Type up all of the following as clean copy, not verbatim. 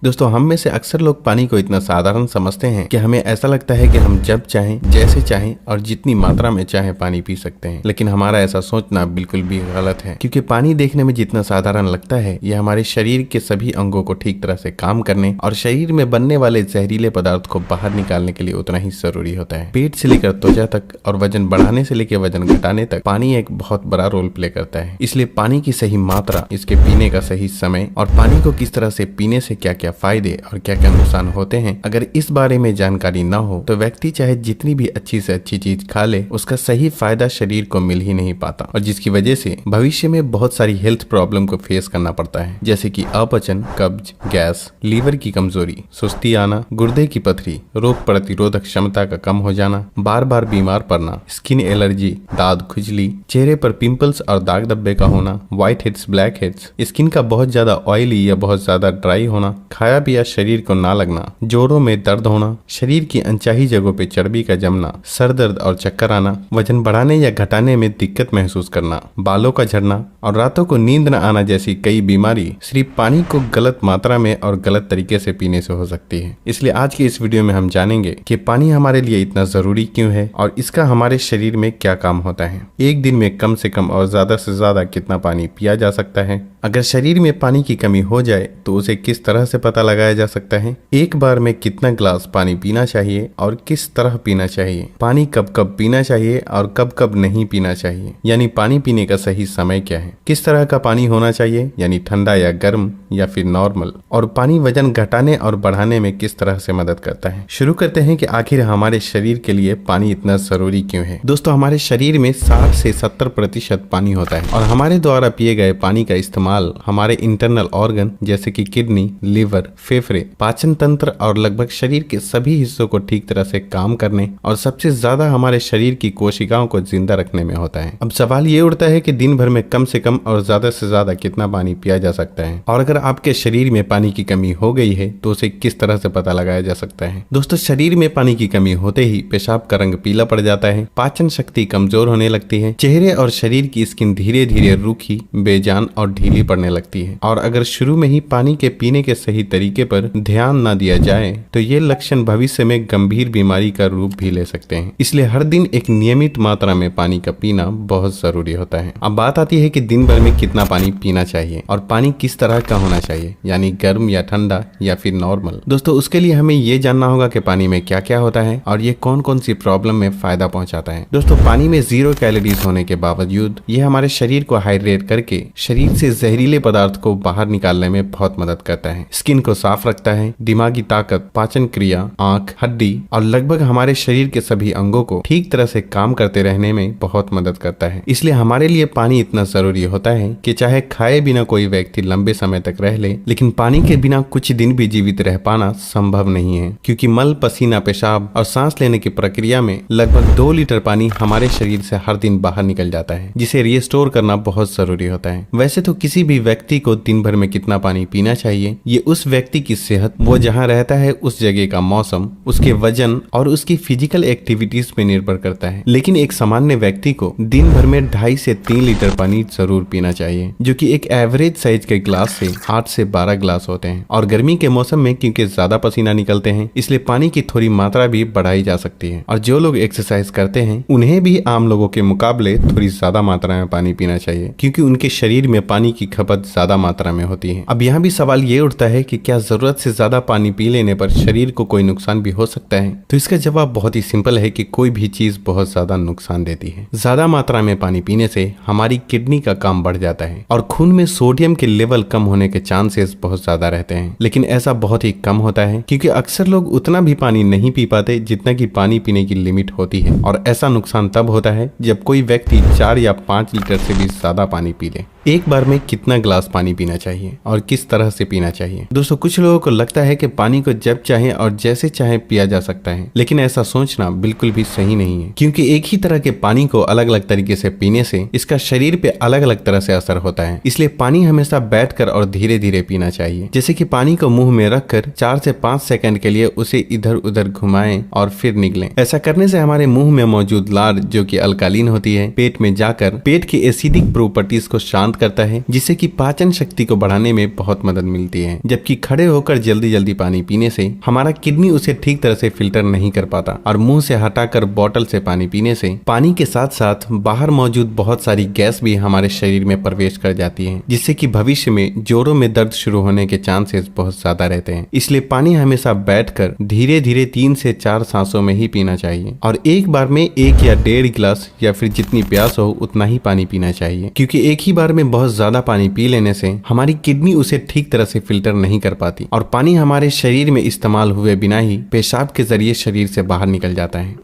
दोस्तों हम में से अक्सर लोग पानी को इतना साधारण समझते हैं कि हमें ऐसा लगता है कि हम जब चाहें, जैसे चाहें और जितनी मात्रा में चाहें पानी पी सकते हैं। लेकिन हमारा ऐसा सोचना बिल्कुल भी गलत है, क्योंकि पानी देखने में जितना साधारण लगता है यह हमारे शरीर के सभी अंगों को ठीक तरह से काम करने और शरीर में बनने वाले जहरीले पदार्थ को बाहर निकालने के लिए उतना ही जरूरी होता है। पेट से लेकर त्वचा तक और वजन बढ़ाने से लेकर वजन घटाने तक पानी एक बहुत बड़ा रोल प्ले करता है। इसलिए पानी की सही मात्रा, इसके पीने का सही समय और पानी को किस तरह से पीने से क्या फायदे और क्या क्या नुकसान होते हैं, अगर इस बारे में जानकारी न हो तो व्यक्ति चाहे जितनी भी अच्छी से अच्छी चीज खा ले, उसका सही फायदा शरीर को मिल ही नहीं पाता और जिसकी वजह से भविष्य में बहुत सारी हेल्थ प्रॉब्लम को फेस करना पड़ता है, जैसे कि अपचन, कब्ज, गैस, लीवर की कमजोरी, सुस्ती आना, गुर्दे की पथरी, रोग प्रतिरोधक क्षमता का कम हो जाना, बार बार बीमार पड़ना, स्किन एलर्जी, दाद खुजली, चेहरे पर पिंपल्स और दाग धब्बे का होना, white heads, black heads, skin का बहुत ज्यादा ऑयली या बहुत ज्यादा ड्राई होना, खाया पिया शरीर को ना लगना, जोड़ों में दर्द होना, शरीर की अनचाही जगहों पे चर्बी का जमना, सर दर्द और चक्कर आना, वजन बढ़ाने या घटाने में दिक्कत महसूस करना, बालों का झड़ना और रातों को नींद न आना जैसी कई बीमारी सिर्फ पानी को गलत मात्रा में और गलत तरीके से पीने से हो सकती है। इसलिए आज के इस वीडियो में हम जानेंगे कि पानी हमारे लिए इतना जरूरी क्यों है और इसका हमारे शरीर में क्या काम होता है। एक दिन में कम से कम और ज्यादा से ज्यादा कितना पानी पिया जा सकता है, अगर शरीर में पानी की कमी हो जाए तो उसे किस तरह से पता लगाया जा सकता है, एक बार में कितना ग्लास पानी पीना चाहिए और किस तरह पीना चाहिए, पानी कब कब पीना चाहिए और कब कब नहीं पीना चाहिए, यानी पानी पीने का सही समय क्या है, किस तरह का पानी होना चाहिए, यानी ठंडा या गर्म या फिर नॉर्मल, और पानी वजन घटाने और बढ़ाने में किस तरह से मदद करता है। शुरू करते हैं कि आखिर हमारे शरीर के लिए पानी इतना जरूरी क्यों है। दोस्तों हमारे शरीर में 60 से 70% पानी होता है और हमारे द्वारा पिए गए पानी का इस्तेमाल हमारे इंटरनल ऑर्गन जैसे कि किडनी, लीवर, फेफड़े, पाचन तंत्र और लगभग शरीर के सभी हिस्सों को ठीक तरह से काम करने और सबसे ज्यादा हमारे शरीर की कोशिकाओं को जिंदा रखने में होता है। अब सवाल ये उठता है कि दिन भर में कम से कम और ज्यादा से ज्यादा कितना पानी पिया जा सकता है और अगर आपके शरीर में पानी की कमी हो गई है तो उसे किस तरह से पता लगाया जा सकता है। दोस्तों शरीर में पानी की कमी होते ही पेशाब का रंग पीला पड़ जाता है, पाचन शक्ति कमजोर होने लगती है, चेहरे और शरीर की स्किन धीरे धीरे रूखी, बेजान और ढीली पड़ने लगती है और अगर शुरू में ही पानी के पीने के सही तरीके पर ध्यान न दिया जाए तो ये लक्षण भविष्य में गंभीर बीमारी का रूप भी ले सकते हैं। इसलिए हर दिन एक नियमित मात्रा में पानी का पीना बहुत जरूरी होता है। अब बात आती है कि दिन भर में कितना पानी पीना चाहिए और पानी किस तरह का होना चाहिए, यानी गर्म या ठंडा या फिर नॉर्मल। दोस्तों उसके लिए हमें ये जानना होगा कि पानी में क्या क्या होता है और ये कौन कौन सी प्रॉब्लम में फायदा पहुंचाता है। दोस्तों पानी में 0 कैलोरीज होने के बावजूद ये हमारे शरीर को हाइड्रेट करके शरीर से जहरीले पदार्थ को बाहर निकालने में बहुत मदद करता है, स्किन को साफ रखता है, दिमागी ताकत, पाचन क्रिया, आंख, हड्डी और लगभग हमारे शरीर के सभी अंगों को ठीक तरह से काम करते रहने में बहुत मदद करता है। इसलिए हमारे लिए पानी इतना जरूरी होता है कि चाहे खाए बिना कोई व्यक्ति लंबे समय तक रह ले, लेकिन पानी के बिना कुछ दिन भी जीवित रह पाना संभव नहीं है, क्योंकि मल, पसीना, पेशाब और सांस लेने की प्रक्रिया में लगभग 2 लीटर पानी हमारे शरीर से हर दिन बाहर निकल जाता है, जिसे रिस्टोर करना बहुत जरूरी होता है। वैसे तो किसी भी व्यक्ति को दिन भर में कितना पानी पीना चाहिए ये उस व्यक्ति की सेहत, वो जहाँ रहता है उस जगह का मौसम, उसके वजन और उसकी फिजिकल एक्टिविटीज पे निर्भर करता है। लेकिन एक सामान्य व्यक्ति को दिन भर में 2.5 से 3 लीटर पानी जरूर पीना चाहिए, जो कि एक एवरेज साइज के ग्लास से 8 से 12 ग्लास होते हैं। और गर्मी के मौसम में क्योंकि ज्यादा पसीना निकलते हैं इसलिए पानी की थोड़ी मात्रा भी बढ़ाई जा सकती है और जो लोग एक्सरसाइज करते हैं उन्हें भी आम लोगों के मुकाबले थोड़ी ज्यादा मात्रा में पानी पीना चाहिए, क्योंकि उनके शरीर में पानी की खपत ज्यादा मात्रा में होती है। अब यहाँ भी सवाल ये उठता है कि क्या जरूरत से ज्यादा पानी पी लेने पर शरीर को कोई नुकसान भी हो सकता है। तो इसका जवाब बहुत ही सिंपल है कि कोई भी चीज बहुत ज्यादा नुकसान देती है। ज्यादा मात्रा में पानी पीने से हमारी किडनी का काम बढ़ जाता है और खून में सोडियम के लेवल कम होने के चांसेस बहुत ज्यादा रहते हैं, लेकिन ऐसा बहुत ही कम होता है क्योंकि अक्सर लोग उतना भी पानी नहीं पी पाते जितना कि पानी पीने की लिमिट होती है और ऐसा नुकसान तब होता है जब कोई व्यक्ति 4 या 5 लीटर से भी ज्यादा पानी पी ले। एक बार में कितना ग्लास पानी पीना चाहिए और किस तरह से पीना चाहिए। दोस्तों कुछ लोगों को लगता है कि पानी को जब चाहे और जैसे चाहे पिया जा सकता है, लेकिन ऐसा सोचना बिल्कुल भी सही नहीं है, क्योंकि एक ही तरह के पानी को अलग अलग तरीके से पीने से इसका शरीर पे अलग अलग तरह से असर होता है। इसलिए पानी हमेशा बैठकर और धीरे धीरे पीना चाहिए, जैसे कि पानी को मुंह में रखकर 4 से 5 सेकंड के लिए उसे इधर उधर घुमाएं और फिर निगलें। ऐसा करने से हमारे मुंह में मौजूद लार, जो कि अल्कालीन होती है, पेट में जाकर पेट की एसिडिक प्रॉपर्टीज को शांत शांत करता है, जिससे कि पाचन शक्ति को बढ़ाने में बहुत मदद मिलती है। जबकि खड़े होकर जल्दी जल्दी पानी पीने से हमारा किडनी उसे ठीक तरह से फिल्टर नहीं कर पाता और मुंह से हटाकर बोतल से पानी पीने से पानी के साथ साथ बाहर मौजूद बहुत सारी गैस भी हमारे शरीर में प्रवेश कर जाती है, जिससे कि भविष्य में जोड़ों में दर्द शुरू होने के चांसेस बहुत ज्यादा रहते हैं। इसलिए पानी हमेशा बैठकर धीरे धीरे 3 से 4 सांसों में ही पीना चाहिए और एक बार में 1 या 1.5 गिलास या फिर जितनी प्यास हो उतना ही पानी पीना चाहिए, क्योंकि एक ही बार में बहुत ज्यादा पानी पी लेने से हमारी किडनी उसे ठीक तरह से फिल्टर नहीं कर पाती और पानी हमारे शरीर में इस्तेमाल हुए बिना ही पेशाब के जरिए शरीर से बाहर निकल जाता है।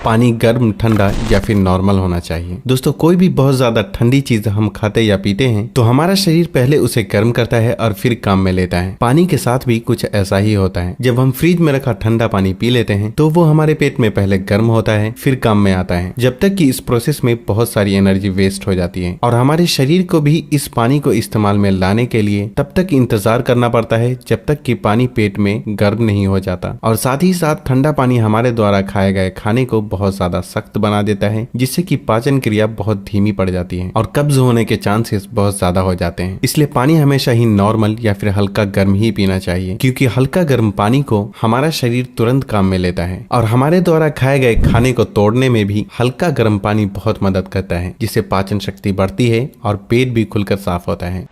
पानी गर्म, ठंडा या फिर नॉर्मल होना चाहिए। दोस्तों, कोई भी बहुत ज्यादा ठंडी चीज हम खाते या पीते हैं तो हमारा शरीर पहले उसे गर्म करता है और फिर काम में लेता है। पानी के साथ भी कुछ ऐसा ही होता है। जब हम फ्रिज में रखा ठंडा पानी पी लेते हैं तो वो हमारे पेट में पहले गर्म होता है फिर काम में आता है, जब तक कि इस प्रोसेस में बहुत सारी एनर्जी वेस्ट हो जाती है और हमारे शरीर को भी इस पानी को इस्तेमाल में लाने के लिए तब तक इंतजार करना पड़ता है जब तक कि पानी पेट में गर्म नहीं हो जाता। और साथ ही साथ ठंडा पानी हमारे द्वारा खाए गए खाने को बहुत ज्यादा सख्त बना देता है, जिससे कि पाचन क्रिया बहुत धीमी पड़ जाती है और कब्ज होने के चांसेस बहुत ज्यादा हो जाते हैं। इसलिए पानी हमेशा ही नॉर्मल या फिर हल्का गर्म ही पीना चाहिए, क्योंकि हल्का गर्म पानी को हमारा शरीर तुरंत काम में लेता है और हमारे द्वारा खाए गए खाने को तोड़ने में भी हल्का गर्म पानी बहुत मदद करता है, जिससे पाचन शक्ति बढ़ती है और पेट भी खुलकर साफ होता है।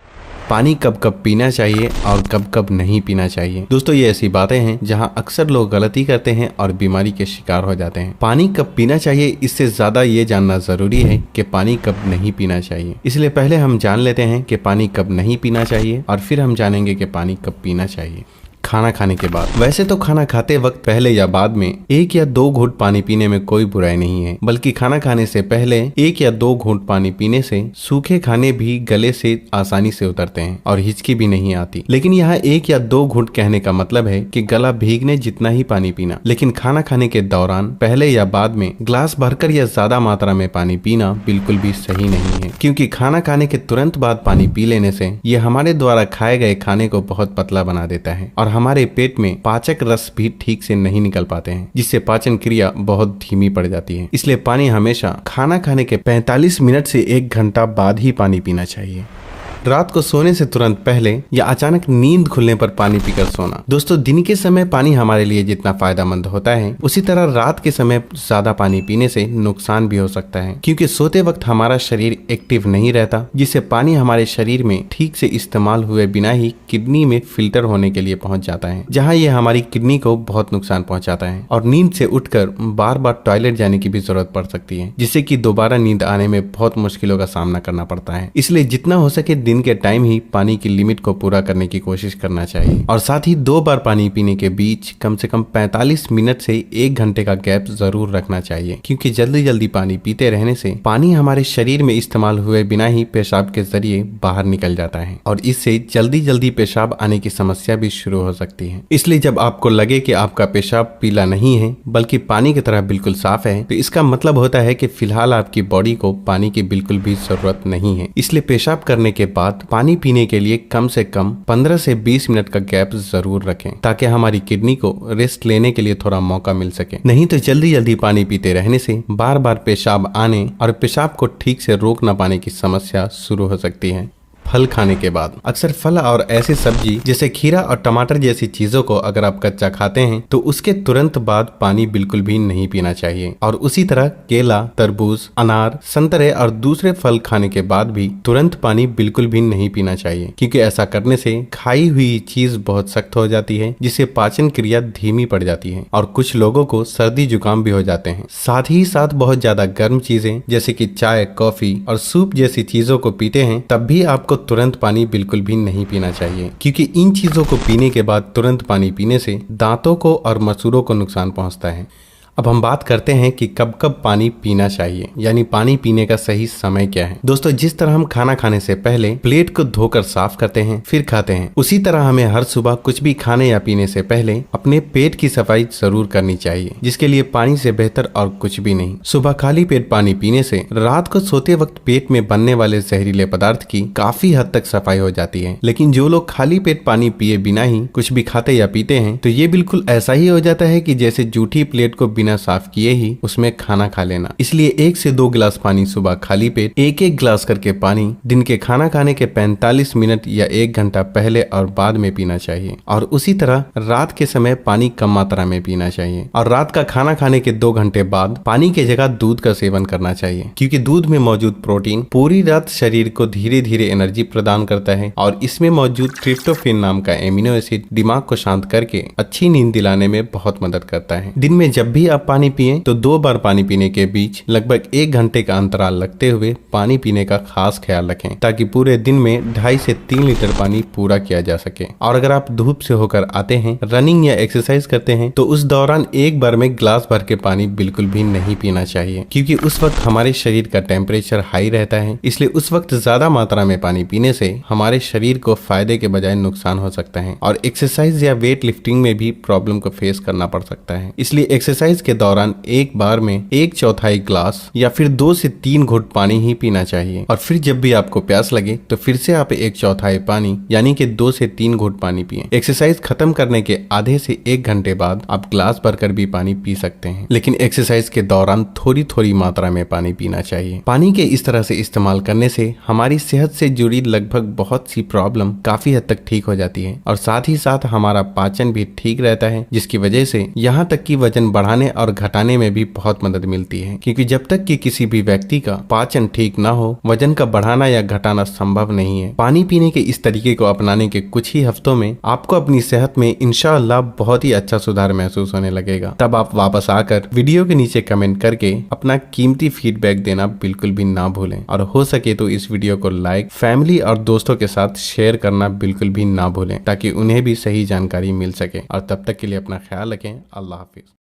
पानी कब कब पीना चाहिए और कब कब नहीं पीना चाहिए। दोस्तों, ये ऐसी बातें हैं जहां अक्सर लोग गलती करते हैं और बीमारी के शिकार हो जाते हैं। पानी कब पीना चाहिए इससे ज्यादा ये जानना जरूरी है कि पानी कब नहीं पीना चाहिए। इसलिए पहले हम जान लेते हैं कि पानी कब नहीं पीना चाहिए और फिर हम जानेंगे कि पानी कब पीना चाहिए। खाना खाने के बाद। वैसे तो खाना खाते वक्त पहले या बाद में 1 या 2 घूंट पानी पीने में कोई बुराई नहीं है, बल्कि खाना खाने से पहले 1 या 2 घूंट पानी पीने से सूखे खाने भी गले से आसानी से उतरते हैं और हिचकी भी नहीं आती। लेकिन यहाँ 1 या 2 घूंट कहने का मतलब है कि गला भीगने जितना ही पानी पीना। लेकिन खाना खाने के दौरान पहले या बाद में ग्लास भरकर या ज्यादा मात्रा में पानी पीना बिल्कुल भी सही नहीं है, क्योंकि खाना खाने के तुरंत बाद पानी पी लेने से ये हमारे द्वारा खाए गए खाने को बहुत पतला बना देता है और हमारे पेट में पाचक रस भी ठीक से नहीं निकल पाते हैं, जिससे पाचन क्रिया बहुत धीमी पड़ जाती है। इसलिए पानी हमेशा खाना खाने के 45 मिनट से 1 घंटा बाद ही पानी पीना चाहिए। रात को सोने से तुरंत पहले या अचानक नींद खुलने पर पानी पीकर सोना। दोस्तों, दिन के समय पानी हमारे लिए जितना फायदेमंद होता है उसी तरह रात के समय ज्यादा पानी पीने से नुकसान भी हो सकता है, क्योंकि सोते वक्त हमारा शरीर एक्टिव नहीं रहता, जिससे पानी हमारे शरीर में ठीक से इस्तेमाल हुए बिना ही किडनी में फिल्टर होने के लिए पहुंच जाता है, जहां ये हमारी किडनी को बहुत नुकसान पहुंचाता है और नींद से उठकर बार बार टॉयलेट जाने की भी जरूरत पड़ सकती है, जिससे कि दोबारा नींद आने में बहुत मुश्किलों का सामना करना पड़ता है। इसलिए जितना हो सके दिन के टाइम ही पानी की लिमिट को पूरा करने की कोशिश करना चाहिए और साथ ही 2 बार पानी पीने के बीच कम से कम 45 मिनट से 1 घंटे का गैप जरूर रखना चाहिए, क्योंकि जल्दी जल्दी पानी पीते रहने से पानी हमारे शरीर में इस्तेमाल हुए बिना ही पेशाब के जरिए बाहर निकल जाता है और इससे जल्दी जल्दी पेशाब आने की समस्या भी शुरू हो सकती है। इसलिए जब आपको लगे कि आपका पेशाब पीला नहीं है बल्कि पानी की तरह बिल्कुल साफ है, तो इसका मतलब होता है कि फिलहाल आपकी बॉडी को पानी की बिल्कुल भी जरूरत नहीं है। इसलिए पेशाब करने के बाद पानी पीने के लिए कम से कम 15 से 20 मिनट का गैप जरूर रखें, ताकि हमारी किडनी को रेस्ट लेने के लिए थोड़ा मौका मिल सके। नहीं तो जल्दी जल्दी पानी पीते रहने से बार बार पेशाब आने और पेशाब को ठीक से रोक न पाने की समस्या शुरू हो सकती है। फल खाने के बाद। अक्सर फल और ऐसी सब्जी जैसे खीरा और टमाटर जैसी चीजों को अगर आप कच्चा खाते हैं तो उसके तुरंत बाद पानी बिल्कुल भी नहीं पीना चाहिए, और उसी तरह केला, तरबूज, अनार, संतरे और दूसरे फल खाने के बाद भी तुरंत पानी बिल्कुल भी नहीं पीना चाहिए, क्योंकि ऐसा करने से खाई हुई चीज बहुत सख्त हो जाती है, जिससे पाचन क्रिया धीमी पड़ जाती है और कुछ लोगों को सर्दी जुकाम भी हो जाते हैं। साथ ही साथ बहुत ज्यादा गर्म चीजें जैसे कि चाय, कॉफी और सूप जैसी चीजों को पीते हैं तब भी आपको तुरंत पानी बिल्कुल भी नहीं पीना चाहिए, क्योंकि इन चीजों को पीने के बाद तुरंत पानी पीने से दांतों को और मसूड़ों को नुकसान पहुंचता है। अब हम बात करते हैं कि कब कब पानी पीना चाहिए, यानी पानी पीने का सही समय क्या है। दोस्तों, जिस तरह हम खाना खाने से पहले प्लेट को धोकर साफ करते हैं फिर खाते हैं, उसी तरह हमें हर सुबह कुछ भी खाने या पीने से पहले अपने पेट की सफाई जरूर करनी चाहिए, जिसके लिए पानी से बेहतर और कुछ भी नहीं। सुबह खाली पेट पानी पीने से रात को सोते वक्त पेट में बनने वाले जहरीले पदार्थ की काफी हद तक सफाई हो जाती है। लेकिन जो लोग खाली पेट पानी पिए बिना ही कुछ भी खाते या पीते हैं तो ये बिल्कुल ऐसा ही हो जाता है कि जैसे जूठी प्लेट को बिना बिना साफ किए ही उसमें खाना खा लेना। इसलिए 1 से 2 गिलास पानी सुबह खाली पेट 1-1 गिलास करके पानी दिन के खाना खाने के 45 मिनट या 1 घंटा पहले और बाद में पीना चाहिए। और उसी तरह रात के समय पानी कम मात्रा में पीना चाहिए और रात का खाना खाने के 2 घंटे बाद पानी की जगह दूध का सेवन करना चाहिए, क्योंकि दूध में मौजूद प्रोटीन पूरी रात शरीर को धीरे धीरे एनर्जी प्रदान करता है और इसमें मौजूद ट्रिप्टोफैन नाम का एमिनो एसिड दिमाग को शांत करके अच्छी नींद दिलाने में बहुत मदद करता है। दिन में जब भी आप पानी पिए तो 2 बार पानी पीने के बीच लगभग 1 घंटे का अंतराल रखते हुए पानी पीने का खास ख्याल रखें, ताकि पूरे दिन में 2.5 से 3 लीटर पानी पूरा किया जा सके। और अगर आप धूप से होकर आते हैं, रनिंग या एक्सरसाइज करते हैं, तो उस दौरान एक बार में ग्लास भर के पानी बिल्कुल भी नहीं पीना चाहिए, क्योंकि उस वक्त हमारे शरीर का टेम्परेचर हाई रहता है। इसलिए उस वक्त ज्यादा मात्रा में पानी पीने से हमारे शरीर को फायदे के बजाय नुकसान हो सकता है और एक्सरसाइज या वेट लिफ्टिंग में भी प्रॉब्लम को फेस करना पड़ सकता है। इसलिए एक्सरसाइज के दौरान एक बार में 1/4 ग्लास या फिर 2 से 3 घुट पानी ही पीना चाहिए। और फिर जब भी आपको प्यास लगे तो फिर से आप 1/4 पानी यानी कि 2 से 3 घुट पानी पिए। एक्सरसाइज खत्म करने के आधे से 1 घंटे बाद आप ग्लास भरकर भी पानी पी सकते हैं, लेकिन एक्सरसाइज के दौरान थोड़ी थोड़ी मात्रा में पानी पीना चाहिए। पानी के इस तरह से इस्तेमाल करने से हमारी सेहत से जुड़ी लगभग बहुत सी प्रॉब्लम काफी हद तक ठीक हो जाती है और साथ ही साथ हमारा पाचन भी ठीक रहता है, जिसकी वजह से यहाँ तक कि वजन बढ़ाने और घटाने में भी बहुत मदद मिलती है, क्योंकि जब तक कि किसी भी व्यक्ति का पाचन ठीक ना हो, वजन का बढ़ाना या घटाना संभव नहीं है। पानी पीने के इस तरीके को अपनाने के कुछ ही हफ्तों में आपको अपनी सेहत में इंशाअल्लाह बहुत ही अच्छा सुधार महसूस होने लगेगा। तब आप वापस आकर वीडियो के नीचे कमेंट करके अपना कीमती फीडबैक देना बिल्कुल भी ना भूलें और हो सके तो इस वीडियो को लाइक, फैमिली और दोस्तों के साथ शेयर करना बिल्कुल भी ना भूलें, ताकि उन्हें भी सही जानकारी मिल सके। और तब तक के लिए अपना ख्याल रखें। अल्लाह हाफिज।